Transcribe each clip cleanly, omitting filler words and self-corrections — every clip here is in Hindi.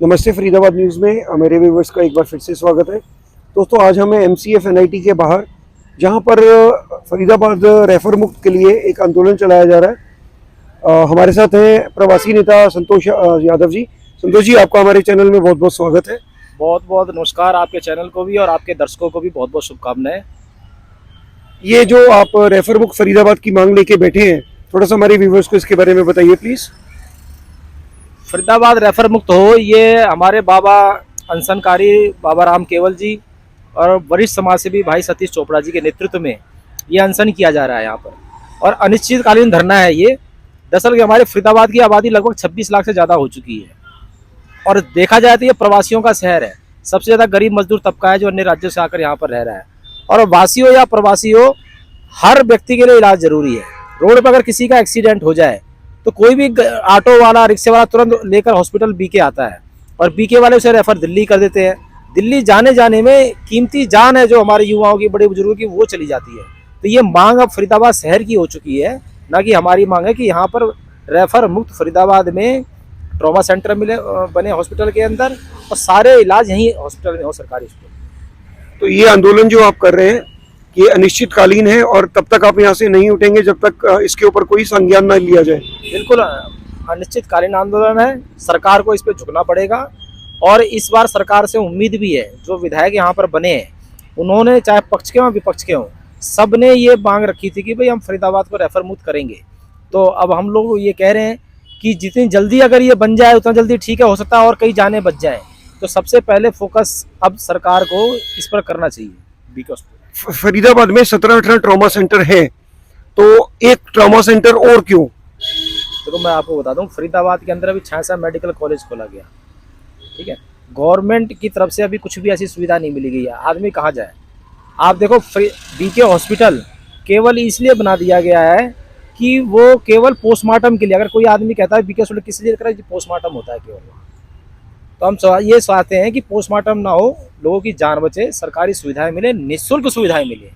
नमस्ते। फरीदाबाद न्यूज़ में मेरे व्यूवर्स का एक बार फिर से स्वागत है। दोस्तों, आज हमें MCF NIT के बाहर, जहां पर फरीदाबाद रेफर मुक्त के लिए एक आंदोलन चलाया जा रहा है। हमारे साथ हैं प्रवासी नेता संतोष यादव जी। संतोष जी, आपका हमारे चैनल में बहुत बहुत स्वागत है। बहुत बहुत नमस्कार आपके चैनल को भी और आपके दर्शकों को भी बहुत बहुत शुभकामनाएं। ये जो आप रेफर मुक्त फरीदाबाद की मांग लेके बैठे हैं, थोड़ा सा हमारे व्यूवर्स को इसके बारे में बताइए प्लीज़। फरीदाबाद रेफर मुक्त हो, ये हमारे बाबा अनशनकारी बाबा राम केवल जी और वरिष्ठ समाजसेवी भाई सतीश चोपड़ा जी के नेतृत्व में ये अनशन किया जा रहा है यहाँ पर। और अनिश्चितकालीन धरना है ये। दरअसल कि हमारे फरीदाबाद की आबादी लगभग 26 लाख से ज़्यादा हो चुकी है और देखा जाए तो ये प्रवासियों का शहर है। सबसे ज़्यादा गरीब मजदूर तबका है जो अन्य राज्यों से आकर यहाँ पर रह रहा है। और वासी हो या प्रवासी हो, हर व्यक्ति के लिए इलाज जरूरी है। रोड पर अगर किसी का एक्सीडेंट हो जाए तो कोई भी ऑटो वाला, रिक्शे वाला तुरंत लेकर हॉस्पिटल बीके आता है और बीके वाले उसे रेफर दिल्ली कर देते हैं। दिल्ली जाने जाने में कीमती जान है जो हमारे युवाओं की, बड़े बुजुर्गों की, वो चली जाती है। तो ये मांग अब फरीदाबाद शहर की हो चुकी है, ना कि हमारी मांग है कि यहाँ पर रेफर मुक्त फरीदाबाद में ट्रॉमा सेंटर मिले बने हॉस्पिटल के अंदर और सारे इलाज यहीं हॉस्पिटल में हो, सरकारी हॉस्पिटल। तो ये आंदोलन जो आप कर रहे हैं, ये अनिश्चितकालीन है और तब तक आप यहाँ से नहीं उठेंगे जब तक इसके ऊपर कोई संज्ञान न लिया जाए। बिल्कुल अनिश्चितकालीन आंदोलन है। सरकार को इस पर झुकना पड़ेगा और इस बार सरकार से उम्मीद भी है। जो विधायक यहाँ पर बने हैं, उन्होंने चाहे पक्ष के हों विपक्ष के हों, सब ने ये मांग रखी थी कि भाई हम फरीदाबाद को रेफर मुक्त करेंगे। तो अब हम लोग ये कह रहे हैं कि जितनी जल्दी अगर ये बन जाए उतना जल्दी ठीक है, हो सकता है और कई जाने बच जाएं। तो सबसे पहले फोकस अब सरकार को इस पर करना चाहिए। बीके हॉस्पिटल फरीदाबाद में 17-18 ट्रॉमा सेंटर है, तो एक ट्रॉमा सेंटर और क्यों? देखो, मैं आपको बता दूं, फरीदाबाद के अंदर अभी 66 मेडिकल कॉलेज खोला गया, ठीक है। गवर्नमेंट की तरफ से अभी कुछ भी ऐसी सुविधा नहीं मिली गई है। आदमी कहाँ जाए? आप देखो, बीके हॉस्पिटल केवल इसलिए बना दिया गया है कि वो केवल पोस्टमार्टम के लिए, अगर कोई आदमी कहता है बीके हॉस्पिटल किस लिए कर रहा है, पोस्टमार्टम होता है केवल, तो हम ये चाहते हैं कि पोस्टमार्टम ना हो, लोगों की जान बचे, सरकारी सुविधाएं मिले, निःशुल्क सुविधाएं मिले।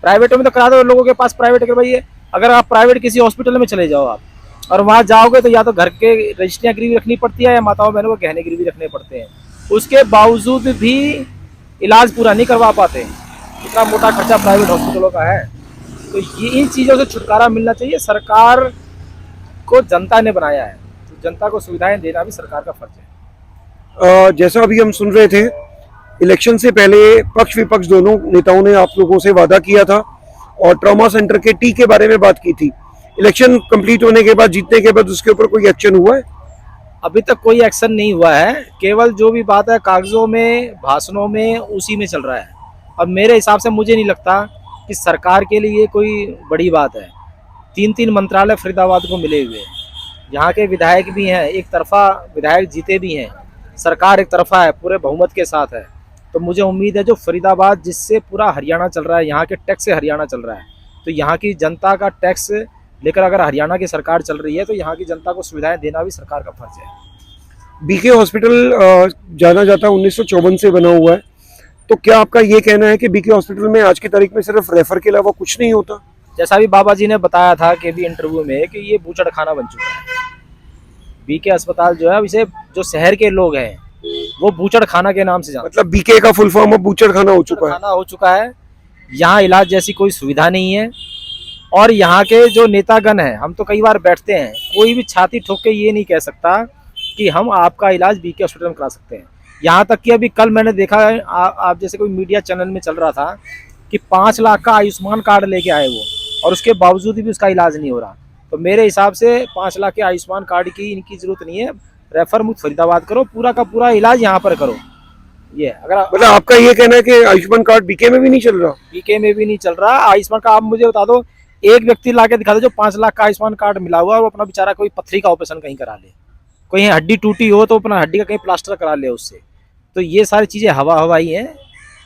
प्राइवेटों में तो करा दो, लोगों के पास प्राइवेट करवाइए। अगर आप प्राइवेट किसी हॉस्पिटल में चले जाओ आप और वहाँ जाओगे तो या तो घर के रजिस्ट्रियाँ गिरवी रखनी पड़ती है या माताओं बहनों को गहने गिरवी रखने पड़ते हैं। उसके बावजूद भी इलाज पूरा नहीं करवा पाते। इतना मोटा खर्चा प्राइवेट हॉस्पिटलों का है। तो ये इन चीज़ों से छुटकारा मिलना चाहिए। सरकार को जनता ने बनाया है, तो जनता को सुविधाएं देना भी सरकार का फर्ज है। जैसा अभी हम सुन रहे थे, इलेक्शन से पहले पक्ष विपक्ष दोनों नेताओं ने आप लोगों से वादा किया था और ट्रॉमा सेंटर के टी के बारे में बात की थी। इलेक्शन कंप्लीट होने के बाद, जीतने के बाद, उसके ऊपर कोई एक्शन हुआ है? अभी तक कोई एक्शन नहीं हुआ है। केवल जो भी बात है कागजों में, भाषणों में, उसी में चल रहा है। अब मेरे हिसाब से मुझे नहीं लगता कि सरकार के लिए ये कोई बड़ी बात है। 3-3 मंत्रालय फरीदाबाद को मिले हुए हैं। यहाँ के विधायक भी हैं, एक तरफा विधायक जीते भी हैं। सरकार एक तरफा है, पूरे बहुमत के साथ है। तो मुझे उम्मीद है जो फरीदाबाद, जिससे पूरा हरियाणा चल रहा है, यहाँ के टैक्स से हरियाणा चल रहा है, तो यहाँ की जनता का टैक्स लेकर अगर हरियाणा की सरकार चल रही है तो यहाँ की जनता को सुविधाएं देना भी सरकार का फर्ज है। बीके हॉस्पिटल जाना जाता 1954 से बना हुआ है, तो क्या आपका ये कहना है कि बीके हॉस्पिटल में आज की तारीख में सिर्फ रेफर के अलावा कुछ नहीं होता? जैसा भी बाबा जी ने बताया था कि भी इंटरव्यू में कि ये बूचड़ खाना बन चुका है। बीके अस्पताल जो है, इसे जो शहर के लोग हैं वो बूचड़ खाना के नाम से जानते हैं। मतलब बीके का फुल फॉर्म अब बूचड़ खाना हो चुका है। खाना हो चुका है। यहाँ इलाज जैसी कोई सुविधा नहीं है और यहाँ के जो नेतागण हैं, हम तो कई बार बैठते हैं, कोई भी छाती ठोक के ये नहीं कह सकता कि हम आपका इलाज बीके हॉस्पिटल में करा सकते हैं। यहाँ तक कि अभी कल मैंने देखा है, आप जैसे कोई मीडिया चैनल में चल रहा था कि 5 लाख का आयुष्मान कार्ड लेके आए वो, और उसके बावजूद भी उसका इलाज नहीं हो रहा। तो मेरे हिसाब से 5 लाख के आयुष्मान कार्ड की इनकी जरूरत नहीं है। रेफर मुक्त फरीदाबाद करो, पूरा का पूरा इलाज यहाँ पर करो। ये अगर मतलब आपका ये कहना है कि आयुष्मान कार्ड बीके में भी नहीं चल रहा? बीके में भी नहीं चल रहा आयुष्मान कार्ड। आप मुझे बता दो, एक व्यक्ति ला के दिखा दो जो 5 लाख का आयुष्मान कार्ड मिला हुआ है, वो अपना बेचारा कोई पथरी का ऑपरेशन कहीं करा ले, कोई हड्डी टूटी हो तो अपना हड्डी का कहीं प्लास्टर करा ले उससे। तो ये सारी चीज़ें हवा हवाई हैं।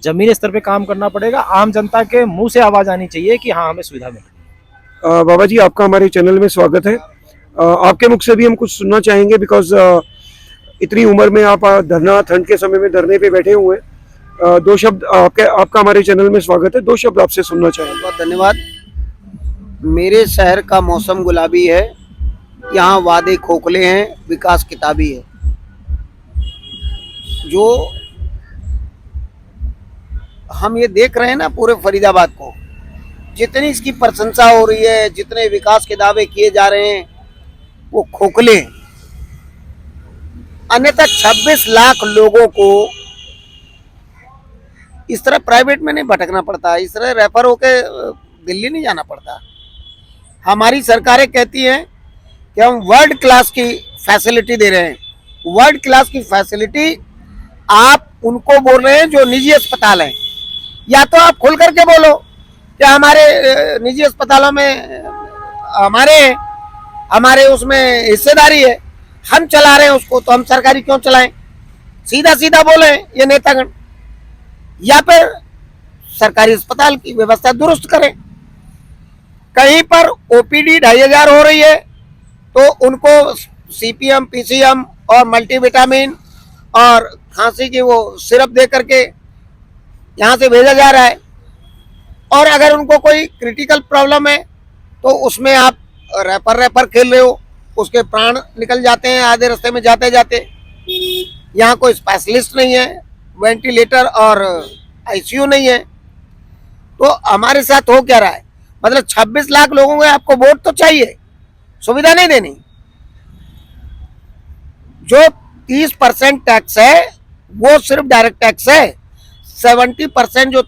जमीनी स्तर पे काम करना पड़ेगा। आम जनता के मुंह से आवाज़ आनी चाहिए कि हाँ, हमें सुविधा मिल रही है। बाबा जी, आपका हमारे चैनल में स्वागत है। आपके मुख से भी हम कुछ सुनना चाहेंगे, बिकॉज इतनी उम्र में आप धरना, ठंड के समय में धरने पे बैठे हुए हैं। 2 शब्द आपका हमारे चैनल में स्वागत है। 2 शब्द आपसे सुनना चाहेंगे। बहुत धन्यवाद। मेरे शहर का मौसम गुलाबी है, यहाँ वादे खोखले हैं, विकास किताबी है। जो हम ये देख रहे हैं ना पूरे फरीदाबाद को, जितनी इसकी प्रशंसा हो रही है, जितने विकास के दावे किए जा रहे हैं, वो खोखले हैं। अन्यथा 26 लाख लोगों को इस तरह प्राइवेट में नहीं भटकना पड़ता, इस तरह रेफर होके दिल्ली नहीं जाना पड़ता। हमारी सरकारें कहती हैं कि हम वर्ल्ड क्लास की फैसिलिटी दे रहे हैं। वर्ल्ड क्लास की फैसिलिटी आप उनको बोल रहे हैं जो निजी अस्पताल हैं, या तो आप खुल करके बोलो कि हमारे निजी अस्पतालों में हमारे उसमें हिस्सेदारी है, हम चला रहे हैं उसको, तो हम सरकारी क्यों चलाएं? सीधा सीधा बोले ये नेतागण, या फिर सरकारी अस्पताल की व्यवस्था दुरुस्त करें। कहीं पर ओपीडी 2500 हो रही है तो उनको सीपीएम, पीसीएम और मल्टीविटामिन और खांसी की वो सिरप दे करके यहाँ से भेजा जा रहा है। और अगर उनको कोई क्रिटिकल प्रॉब्लम है तो उसमें आप रेफर खेल रहे हो, उसके प्राण निकल जाते हैं आधे रास्ते में जाते जाते। यहाँ कोई स्पेशलिस्ट नहीं है, वेंटिलेटर और आईसीयू नहीं है। तो हमारे साथ हो क्या रहा है? मतलब 26 लाख लोगों को आपको वोट तो चाहिए, सुविधा नहीं देनी। जो 30% टैक्स है वो सिर्फ डायरेक्ट टैक्स है, 70% जो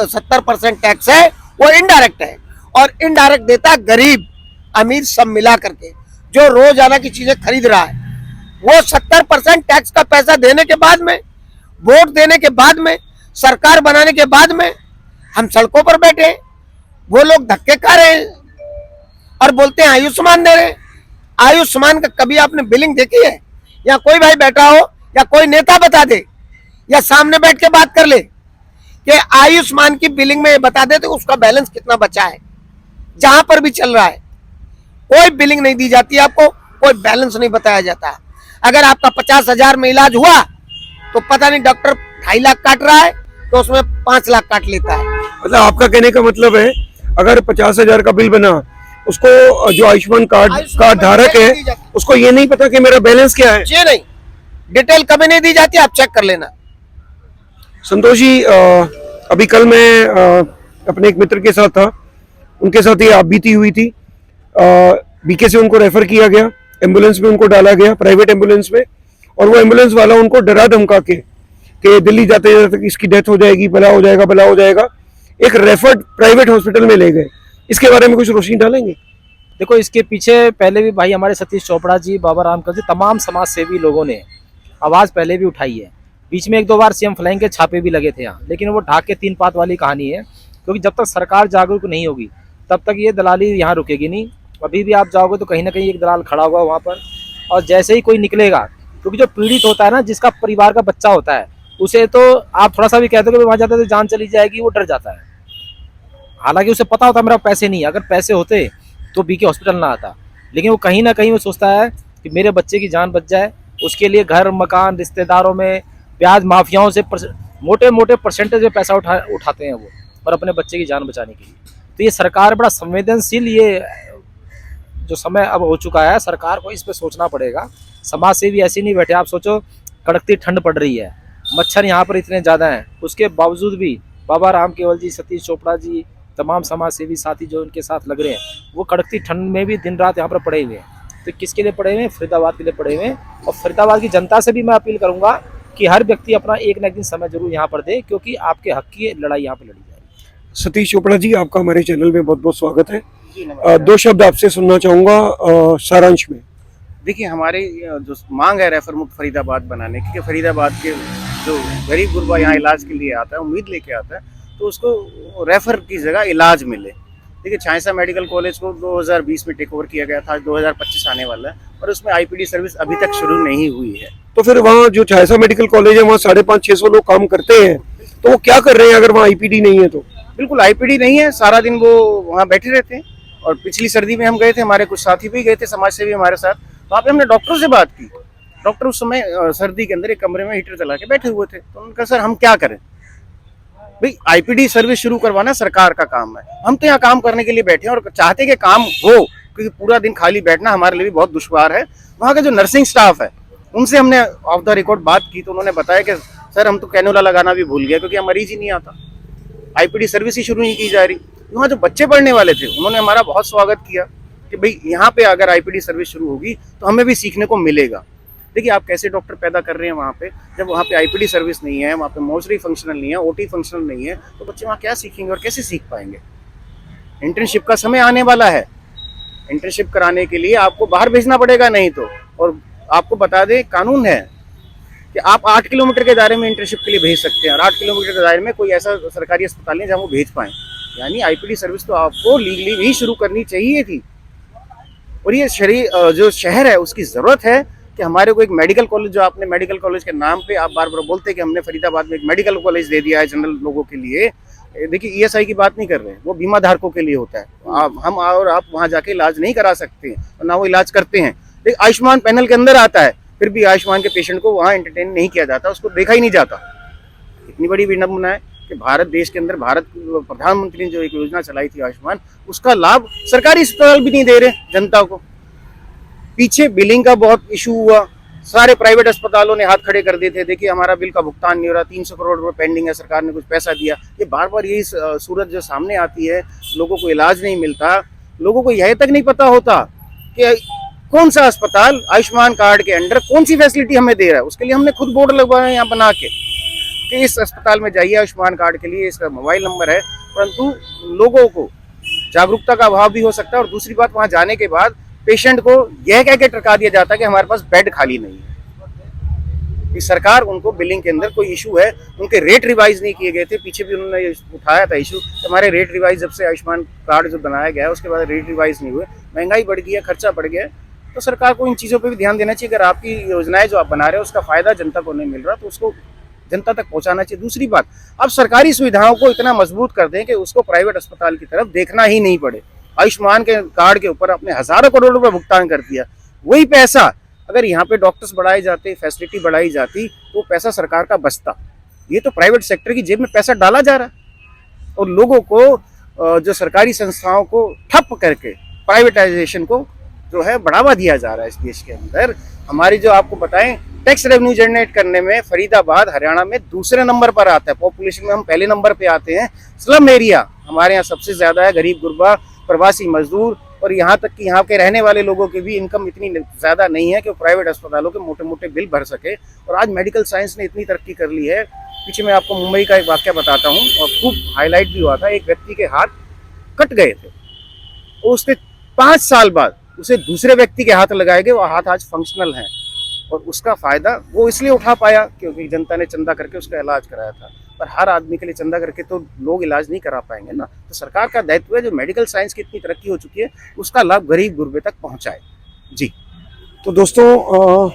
70% टैक्स है वो इनडायरेक्ट है, और इनडायरेक्ट देता गरीब अमीर सब मिला करके, जो रोजाना की चीजें खरीद रहा है। वो 70% टैक्स का पैसा देने के बाद में, वोट देने के बाद में, सरकार बनाने के बाद में हम सड़कों पर बैठे, वो लोग धक्के खा रहे हैं और बोलते हैं आयुष्मान दे रहे हैं। आयुष्मान का कभी आपने बिलिंग देखी है? या कोई भाई बैठा हो या कोई नेता बता दे, या सामने बैठ के बात कर ले कि आयुष्मान की बिलिंग में बता दे तो उसका बैलेंस कितना बचा है। जहां पर भी चल रहा है कोई बिलिंग नहीं दी जाती, आपको कोई बैलेंस नहीं बताया जाता। अगर आपका 50,000 में इलाज हुआ तो पता नहीं डॉक्टर 2.5 लाख काट रहा है तो उसमें 5 लाख काट लेता है। मतलब आपका कहने का मतलब है अगर 50,000 का बिल बना, उसको जो आयुष्मान कार्ड का धारक है उसको ये नहीं पता कि मेरा बैलेंस क्या है। जी नहीं, डिटेल कभी नहीं दी जाती, आप चेक कर लेना। संतोष जी, अभी कल मैं अपने एक मित्र के साथ था, उनके साथ ये आप बीती हुई थी। बीके से उनको रेफर किया गया, एम्बुलेंस में उनको डाला गया, प्राइवेट एम्बुलेंस में, और वो एम्बुलेंस वाला उनको डरा धमका के कि दिल्ली जाते जाते इसकी डेथ हो जाएगी, भला हो जाएगा, भला हो जाएगा, एक रेफर्ड प्राइवेट हॉस्पिटल में ले गए। इसके बारे में कुछ रोशनी डालेंगे? देखो, इसके पीछे पहले भी भाई हमारे सतीश चोपड़ा जी, बाबा रामकर जी, तमाम समाज सेवी लोगों ने आवाज़ पहले भी उठाई है। बीच में 1-2 बार सीएम फ्लाइंग के छापे भी लगे थे यहाँ, लेकिन वो ढाक के 3 पात वाली कहानी है, क्योंकि जब तक सरकार जागरूक नहीं होगी तब तक ये दलाली यहाँ रुकेगी नहीं। अभी भी आप जाओगे तो कहीं ना कहीं एक दलाल खड़ा होगा वहाँ पर, और जैसे ही कोई निकलेगा, क्योंकि जो पीड़ित होता है ना, जिसका परिवार का बच्चा होता है, उसे तो आप थोड़ा सा भी कहते हो कि वहाँ जाते तो जान चली जाएगी, वो डर जाता है। हालांकि उसे पता होता है मेरा पैसे नहीं, अगर पैसे होते तो बीके हॉस्पिटल ना आता, लेकिन वो कहीं ना कहीं वो सोचता है कि मेरे बच्चे की जान बच जाए। उसके लिए घर मकान, रिश्तेदारों में, ब्याज माफियाओं से मोटे मोटे परसेंटेज में पैसा उठाते हैं वो, और अपने बच्चे की जान बचाने के लिए। तो ये सरकार बड़ा संवेदनशील, ये जो समय अब हो चुका है, सरकार को इस पर सोचना पड़ेगा। समाज से भी ऐसे नहीं बैठे। आप सोचो, कड़कती ठंड पड़ रही है, मच्छर यहाँ पर इतने ज़्यादा हैं, उसके बावजूद भी बाबा राम केवल जी, सतीश चोपड़ा जी, तमाम समाज सेवी साथी जो उनके साथ लग रहे हैं, वो कड़कती ठंड में भी दिन रात यहाँ पर पड़े हुए हैं। तो किसके लिए पड़े हुए हैं? फरीदाबाद के लिए पड़े हुए हैं। और फरीदाबाद की जनता से भी मैं अपील करूँगा कि हर व्यक्ति अपना एक न एक दिन समय जरूर यहाँ पर दे, क्योंकि आपके हक की लड़ाई यहाँ पर लड़ी जाएगी। सतीश चोपड़ा जी, आपका हमारे चैनल में बहुत बहुत स्वागत है। 2 शब्द आपसे सुनना चाहूँगा सारांश में। देखिए, हमारी जो मांग है रेफर मुक्त फरीदाबाद बनाने की, कि फरीदाबाद के जो गरीब गुरबा यहाँ इलाज के लिए आता है, उम्मीद लेके आता है, तो उसको रेफर की जगह इलाज मिले। देखिए, छांयसा मेडिकल कॉलेज को 2020 में टेक ओवर किया गया था, 2025 आने वाला है, और उसमें आईपीडी सर्विस अभी तक शुरू नहीं हुई है। तो फिर वहाँ जो छांयसा मेडिकल कॉलेज है, वहाँ 550-600 लोग काम करते हैं, तो वो क्या कर रहे हैं अगर वहाँ आईपीडी नहीं है? तो बिल्कुल आईपीडी नहीं है, सारा दिन वो वहाँ बैठे रहते हैं। और पिछली सर्दी में हम गए थे, हमारे कुछ साथी भी गए थे समाज सेवी हमारे साथ, तो वहाँ पे हमने डॉक्टर से बात की। डॉक्टर उस समय सर्दी के अंदर एक कमरे में हीटर चला के बैठे हुए थे। तो उनका, सर हम क्या करें भाई, आईपीडी सर्विस शुरू करवाना सरकार का काम है, हम तो यहाँ काम करने के लिए बैठे हैं और चाहते कि काम हो, क्योंकि पूरा दिन खाली बैठना हमारे लिए भी बहुत दुश्वार है। वहाँ का जो नर्सिंग स्टाफ है उनसे हमने ऑफ द रिकॉर्ड बात की तो उन्होंने बताया कि सर हम तो कैनुला लगाना भी भूल गए क्योंकि हम मरीज ही नहीं आता, आईपीडी सर्विस ही शुरू नहीं की जा रही। वहाँ जो बच्चे पढ़ने वाले थे उन्होंने हमारा बहुत स्वागत किया कि भाई यहाँ पे अगर आईपीडी सर्विस शुरू होगी तो हमें भी सीखने को मिलेगा। देखिए आप कैसे डॉक्टर पैदा कर रहे हैं वहाँ पे, जब वहाँ पे आईपीडी सर्विस नहीं है, वहाँ पे मोर्चरी फंक्शनल नहीं है, ओटी फंक्शनल नहीं है, तो बच्चे वहाँ क्या सीखेंगे और कैसे सीख पाएंगे। इंटर्नशिप का समय आने वाला है, इंटर्नशिप कराने के लिए आपको बाहर भेजना पड़ेगा नहीं तो। और आपको बता दें कानून है कि आप 8 किलोमीटर के दायरे में इंटर्नशिप के लिए भेज सकते हैं और 8 किलोमीटर के दायरे में कोई ऐसा सरकारी अस्पताल नहीं जहाँ वो भेज पाएँ। यानी आईपीडी सर्विस तो आपको लीगली भी शुरू करनी चाहिए थी। और ये जो शहर है उसकी ज़रूरत है कि हमारे को एक मेडिकल कॉलेज, जो आपने मेडिकल कॉलेज के नाम पे आप बार बार बोलते हैं कि हमने फरीदाबाद में एक मेडिकल कॉलेज दे दिया है जनरल लोगों के लिए। देखिए ईएसआई की बात नहीं कर रहे हैं, वो बीमा धारकों के लिए होता है। हम और आप वहाँ जाके इलाज नहीं करा सकते हैं और ना वो इलाज करते हैं। लेकिन आयुष्मान पैनल के अंदर आता है, फिर भी आयुष्मान के पेशेंट को वहाँ एंटरटेन नहीं किया जाता, उसको देखा ही नहीं जाता। इतनी बड़ी विडंबना है कि भारत देश के अंदर प्रधानमंत्री ने जो एक योजना चलाई थी आयुष्मान, उसका लाभ सरकारी अस्पताल भी नहीं दे रहे जनता को। पीछे बिलिंग का बहुत इशू हुआ, सारे प्राइवेट अस्पतालों ने हाथ खड़े कर दिए थे, देखिए हमारा बिल का भुगतान नहीं हो रहा, 300 करोड़ रुपए पेंडिंग है, सरकार ने कुछ पैसा दिया। ये बार बार यही सूरत जो सामने आती है, लोगों को इलाज नहीं मिलता। लोगों को यह तक नहीं पता होता कि कौन सा अस्पताल आयुष्मान कार्ड के अंडर कौन सी फैसिलिटी हमें दे रहा है। उसके लिए हमने खुद बोर्ड लगवाए हैं यहाँ बना के कि इस अस्पताल में जाइए आयुष्मान कार्ड के लिए, इसका मोबाइल नंबर है। परंतु लोगों को जागरूकता का अभाव भी हो सकता है। और दूसरी बात, वहाँ जाने के बाद पेशेंट को यह कह के टरका दिया जाता है कि हमारे पास बेड खाली नहीं है। कि सरकार उनको बिलिंग के अंदर कोई इशू है, उनके रेट रिवाइज नहीं किए गए थे। पीछे भी उन्होंने उठाया था इशू, हमारे रेट रिवाइज जब से आयुष्मान कार्ड जो बनाया गया है उसके बाद रेट रिवाइज नहीं हुए, महंगाई बढ़ गई है, खर्चा बढ़ गया है। तो सरकार को इन चीज़ों पर भी ध्यान देना चाहिए। अगर आपकी योजनाएं जो आप बना रहे हो उसका फायदा जनता को नहीं मिल रहा तो उसको जनता तक पहुंचाना चाहिए। दूसरी बात, अब सरकारी सुविधाओं को इतना मजबूत कर दें कि उसको प्राइवेट अस्पताल की तरफ देखना ही नहीं पड़े। आयुष्मान के कार्ड के ऊपर अपने हजारों करोड़ रुपए भुगतान कर दिया, वही पैसा अगर यहाँ पे डॉक्टर्स बढ़ाए जाते, फैसिलिटी बढ़ाई जाती तो पैसा सरकार का बचता। ये तो प्राइवेट सेक्टर की जेब में पैसा डाला जा रहा है और लोगों को जो सरकारी संस्थाओं को ठप करके प्राइवेटाइजेशन को जो है बढ़ावा दिया जा रहा है। इस देश के अंदर हमारी जो आपको बताएं टैक्स रेवेन्यू जनरेट करने में फरीदाबाद हरियाणा में दूसरे नंबर पर आता है, पॉपुलेशन में हम पहले नंबर पे आते हैं। स्लम एरिया हमारे यहाँ सबसे ज्यादा है, गरीब गुरबा, प्रवासी मजदूर और यहाँ तक कि यहाँ के रहने वाले लोगों की भी इनकम इतनी ज़्यादा नहीं है कि वो प्राइवेट अस्पतालों के मोटे मोटे बिल भर सके। और आज मेडिकल साइंस ने इतनी तरक्की कर ली है। पीछे मैं आपको मुंबई का एक वाक्य बताता हूँ और खूब हाईलाइट भी हुआ था। एक व्यक्ति के हाथ कट गए थे और उसके 5 साल बाद उसे दूसरे व्यक्ति के हाथ लगाए गए, वो हाथ आज फंक्शनल हैं और उसका फ़ायदा वो इसलिए उठा पाया क्योंकि जनता ने चंदा करके उसका इलाज कराया था। पर हर आदमी के लिए चंदा करके तो लोग इलाज नहीं करा पाएंगे ना। तो सरकार का दायित्व है जो मेडिकल साइंस की इतनी तरक्की हो चुकी है उसका लाभ गरीब गुरबे तक पहुंचाए। जी तो दोस्तों,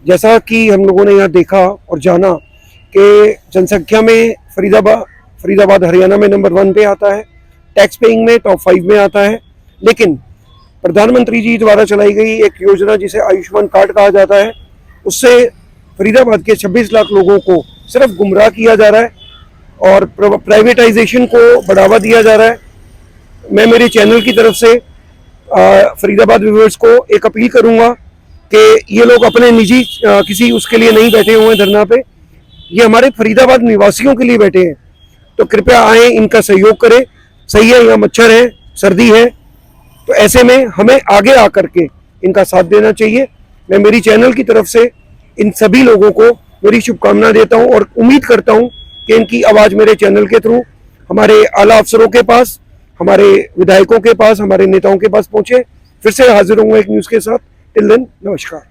जैसा कि हम लोगों ने यहाँ देखा और जाना कि जनसंख्या में फरीदाबाद हरियाणा में नंबर 1 पे आता है, टैक्स पेइंग में टॉप 5 में आता है। लेकिन प्रधानमंत्री जी द्वारा चलाई गई एक योजना जिसे आयुष्मान कार्ड कहा जाता है, उससे फरीदाबाद के 26 लाख लोगों को सिर्फ गुमराह किया जा रहा है और प्राइवेटाइजेशन को बढ़ावा दिया जा रहा है। मैं मेरे चैनल की तरफ से फरीदाबाद व्यूअर्स को एक अपील करूंगा कि ये लोग अपने निजी किसी उसके लिए नहीं बैठे हुए हैं धरना पे, ये हमारे फरीदाबाद निवासियों के लिए बैठे हैं। तो कृपया आए, इनका सहयोग करें। सही है, यहाँ मच्छर है, सर्दी है, तो ऐसे में हमें आगे आकर के इनका साथ देना चाहिए। मैं मेरी चैनल की तरफ से इन सभी लोगों को मेरी शुभकामना देता हूं और उम्मीद करता हूं कि इनकी आवाज़ मेरे चैनल के थ्रू हमारे आला अफसरों के पास, हमारे विधायकों के पास, हमारे नेताओं के पास पहुंचे। फिर से हाजिर होंगे एक न्यूज़ के साथ। टिल देन, नमस्कार।